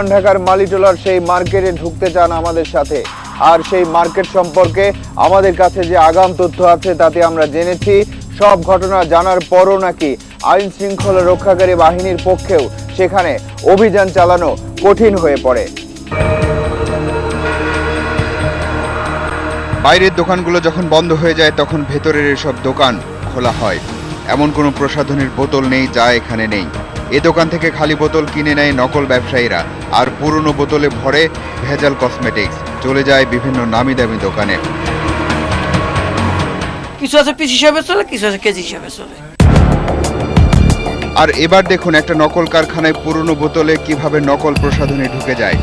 পুরান ঢাকার মালিটোলার সেই মার্কেটে ঢুকতে চান আমাদের সাথে। আর সেই মার্কেট সম্পর্কে আমাদের কাছে যে আগাম তথ্য আছে তাতে আমরা জেনেছি সব ঘটনা জানার পরও নাকি আইন শৃঙ্খলা রক্ষাকারী বাহিনীর পক্ষেও সেখানে অভিযান চালানো কঠিন হয়ে পড়ে। বাইরের দোকানগুলো যখন বন্ধ হয়ে যায় তখন ভেতরের এসব দোকান খোলা হয়। এমন কোনো প্রসাধনীর বোতল নেই যা এখানে নেই। এ দোকান থেকে খালি বোতল কিনে নেয় নকল ব্যবসায়ীরা, আর পুরনো বোতলে ভরে ভেজাল কসমেটিক্স চলে যায় বিভিন্ন নামি দামি দোকানে। কিছু আছে পিস হিসাবে চলে, কিছু আছে কেজি হিসাবে চলে। আর এবার দেখুন একটা নকল কারখানায় পুরনো বোতলে কিভাবে নকল প্রসাধনী ঢুকে যায়।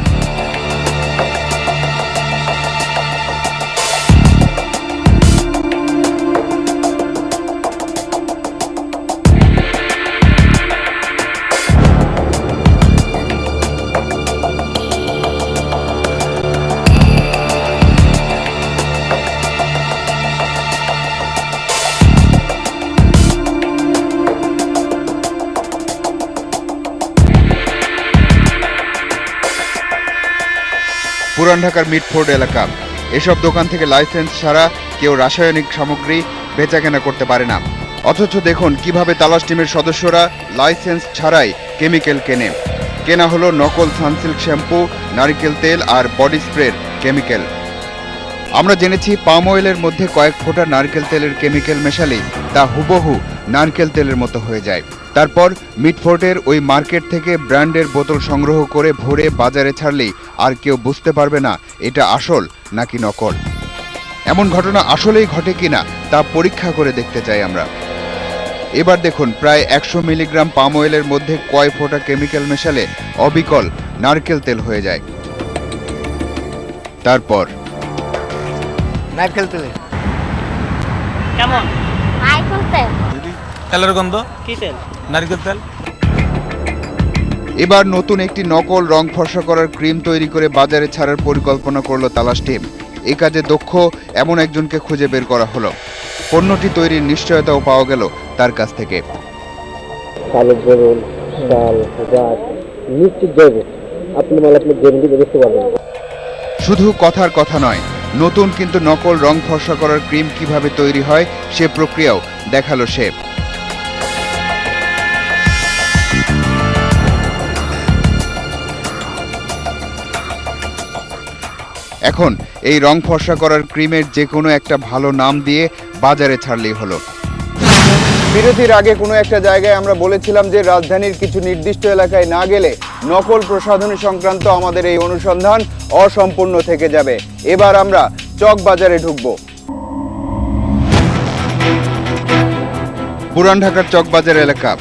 পুরান ঢাকার মিটফোর্ড এলাকা, এসব দোকান থেকে লাইসেন্স ছাড়া কেউ রাসায়নিক সামগ্রী বেচাকেনা করতে পারে না। অথচ দেখুন কিভাবে তালাশ টিমের সদস্যরা লাইসেন্স ছাড়াই কেমিক্যাল কেনা হলো নকল সানসিল্ক শ্যাম্পু, নারকেল তেল আর বডি স্প্রের কেমিক্যাল। আমরা জেনেছি পাম অয়েলের মধ্যে কয়েক ফোঁটা নারকেল তেলের কেমিক্যাল মেশালেই তা হুবহু নারকেল তেলের মতো হয়ে যায়। তারপর মিটফোর্টের ওই মার্কেট থেকে ব্র্যান্ডের বোতল সংগ্রহ করে ভরে বাজারে ছাড়লেই আর কেউ বুঝতে পারবে না এটা আসল নাকি নকল। এমন ঘটনা আসলেই ঘটে কিনা তা পরীক্ষা করে দেখতে চাই আমরা। এবার দেখুন প্রায় 100 মিলিগ্রাম পাম অয়েলের মধ্যে কয় ফোঁটা কেমিক্যাল মেশালে অবিকল নারকেল তেল হয়ে যায়। তারপর নারকেল তেল কেমন? নারকেল তেল, তেলের গন্ধ। কি তেল? নারকেল তেল। এবার নতুন একটি নকল রং ফর্সা করার ক্রিম তৈরি করে বাজারে ছাড়ার পরিকল্পনা করলো তালাশ টিম। এই কাজে দক্ষ এমন একজনকে খুঁজে বের করা হলো। পণ্যটি তৈরির নিশ্চয়তাও পাওয়া গেল তার কাছ থেকে। শুধু কথার কথা নয়, নতুন কিন্তু নকল রং ফর্সা করার ক্রিম কিভাবে তৈরি হয় সে প্রক্রিয়াও দেখালো সে। এখন এই রং ফর্সা করার ক্রিমের যে কোনো একটা ভালো নাম দিয়ে বাজারে ছাড়লেই হলো। বিরতির আগে কোনো একটা জায়গায় আমরা বলেছিলাম যে রাজধানীর কিছু নির্দিষ্ট এলাকায় না গেলে নকল প্রসাধনী সংক্রান্ত আমাদের এই অনুসন্ধান অসম্পূর্ণ থেকে যাবে। এবার আমরা চকবাজারে ঢুকব। পুরান ঢাকার চকবাজার এলাকা,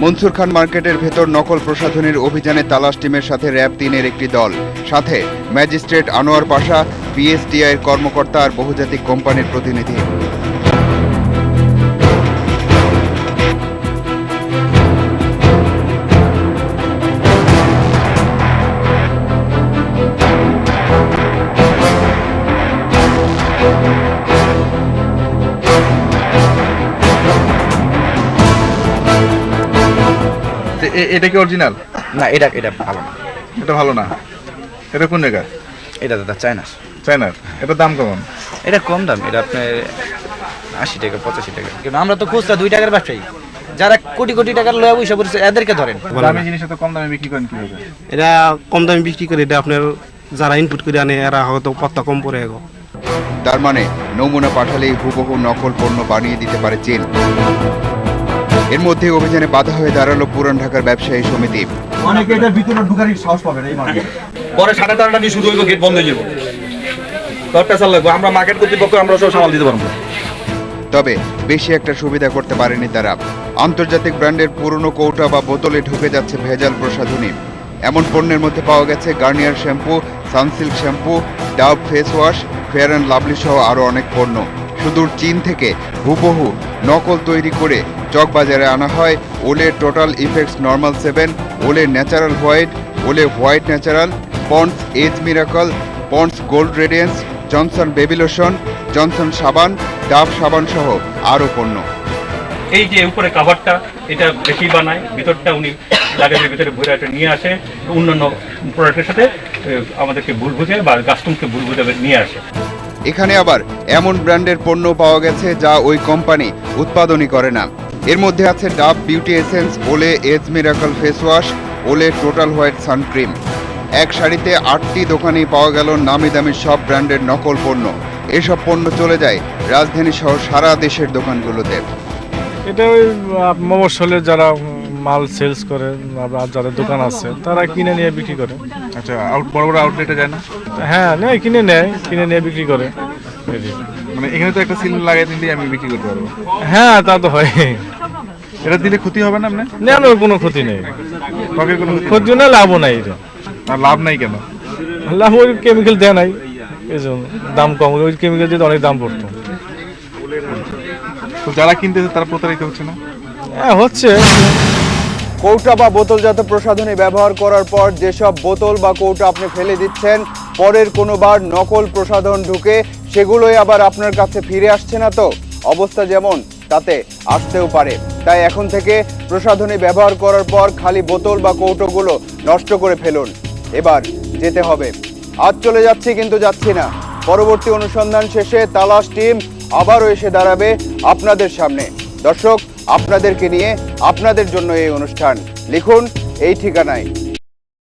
মনসুর খান মার্কেটের ভেতর নকল প্রসাধনীর অভিযানে তালাশ টিমের সাথে র্যাব 3-এর একটি দল, সাথে ম্যাজিস্ট্রেট আনোয়ার পাশা, বিএসটিআই এর কর্মকর্তা আর বহুজাতিক কোম্পানির প্রতিনিধি। এটা কি অরিজিনাল? না, এটা ভালো না। এটা ভালো না। এটা কোন জায়গা? এটা দাদা চায়নার। চায়নার। এটার দাম কেমন? এটা কম দাম, এটা আপনার 80 টাকা 85 টাকা। কিন্তু আমরা তো খুচরা 2 টাকার ব্যবসায়ী, যারা কোটি কোটি টাকার লয়া পয়সা পড়ছে এদেরকে ধরেন। দামি জিনিস তো কম দামে বিক্রি করেন কিভাবে? এটা কম দামে বিক্রি করে, এটা আপনার যারা ইনপুট করে আনে এরা হয়তো পাত্তা কম পড়ে গো। তার মানে নমুনা পাঠালেই হুবহু নকল পণ্য বানিয়ে দিতে পারে চীন। এর মধ্যে অভিযানে বাধা হয়ে দাঁড়ালো পুরান ঢাকার ব্যবসায়ী সমিতি। অনেকে এটার ভিতরে ঢুকার সাহস পাবে না এই মার্কেটে। পরে 3:30টা দিয়ে শুরু হইব, গেট বন্ধ হয়ে যাবে। দরটা চাল লাগবে, আমরা মার্কেট কর্তৃপক্ষ আমরা সব সামাল দিতে পারবো। তবে বেশি একটা সুবিধা করতে পারেনি তারা। আন্তর্জাতিক ব্র্যান্ডের পুরনো কৌটা বা বোতলে ঢুকে যাচ্ছে ভেজাল প্রসাধনী। এমন পণ্যের মধ্যে পাওয়া গেছে Garnier shampoo, Sunsilk shampoo, Dove face wash, fair and lovely সহ আরও অনেক পণ্য। সুদূর চীন থেকে হুবহু নকল তৈরি করে চকবাজারে আনা হয় ওলে total effects normal 7, Olay natural white, Olay white natural, Pond's age miracle, Pond's gold radiance, Johnson baby lotion, Johnson সাবান, ডাভ সাবান সহ আরও পণ্য। এই যে উপরে কাভারটা, এটা বেশি বানায়, ভিতরটা উনি লাগেজের ভিতরে ভরে এটা নিয়ে আসে, অন্যান্য প্রোডাক্টের সাথে আমাদেরকে ভুল বুঝে বা কাস্টমকে ভুল বুঝে নিয়ে আসে। এখানে আবার এমন ব্র্যান্ডের পণ্য পাওয়া গেছে যা ওই কোম্পানি উৎপাদনই করে না। এর মধ্যে আছে ডাভ বিউটি এসেন্স, ওলে এজ মিরাকল ফেস ওয়াশ, ওলে টোটাল হোয়াইট সানক্রিম। এক শাড়িতে 8টি দোকানেই পাওয়া গেল নামি দামি সব ব্র্যান্ডের নকল পণ্য। এসব পণ্য চলে যায় রাজধানী সহ সারা দেশের দোকানগুলোতে। এটা ওই মফস্বলের যারা মাল সেলস করে, আর যাদের দোকান আছে তারা কিনে নিয়ে বিক্রি করে। আচ্ছা, বড় বড় আউটলেটে যায় না? হ্যাঁ, নেয়, কিনে নিয়ে বিক্রি করে। মানে এখানে তো একটা সিল লাগাই দিলে আমি বিক্রি করতে পারবো। হ্যাঁ, তা তো হয়। এটা দিলে ক্ষতি হবে না? না, কোনো ক্ষতি নেই, ত্বকের কোনো ক্ষতি না, লাভও নাই। এটা আর লাভ নাই কেন? লাভ ওই কেমিক্যাল দেয় নাই, এই জন্য দাম কম। ওই কেমিক্যাল দিয়ে অনেক দাম পড়তো। তো যারা কিনতেছে তারা প্রতারিত হচ্ছে না? হ্যাঁ, হচ্ছে। কৌটা বা বোতলজাত প্রসাধনী ব্যবহার করার পর যেসব বোতল বা কৌটা আপনি ফেলে দিচ্ছেন, পরের কোনোবার নকল প্রসাধন ঢুকে সেগুলোই আবার আপনার কাছে ফিরে আসছে না, তো অবস্থা যেমন তাতে আসতেও পারে। তাই এখন থেকে প্রসাধনী ব্যবহার করার পর খালি বোতল বা কৌটোগুলো নষ্ট করে ফেলুন। এবার যেতে হবে। আজ চলে যাচ্ছি, কিন্তু যাচ্ছি না। পরবর্তী অনুসন্ধান শেষে তালাশ টিম আবারও এসে দাঁড়াবে আপনাদের সামনে। দর্শক, আপনাদেরকে নিয়ে, আপনাদের জন্য এই অনুষ্ঠান। লিখুন এই ঠিকানায়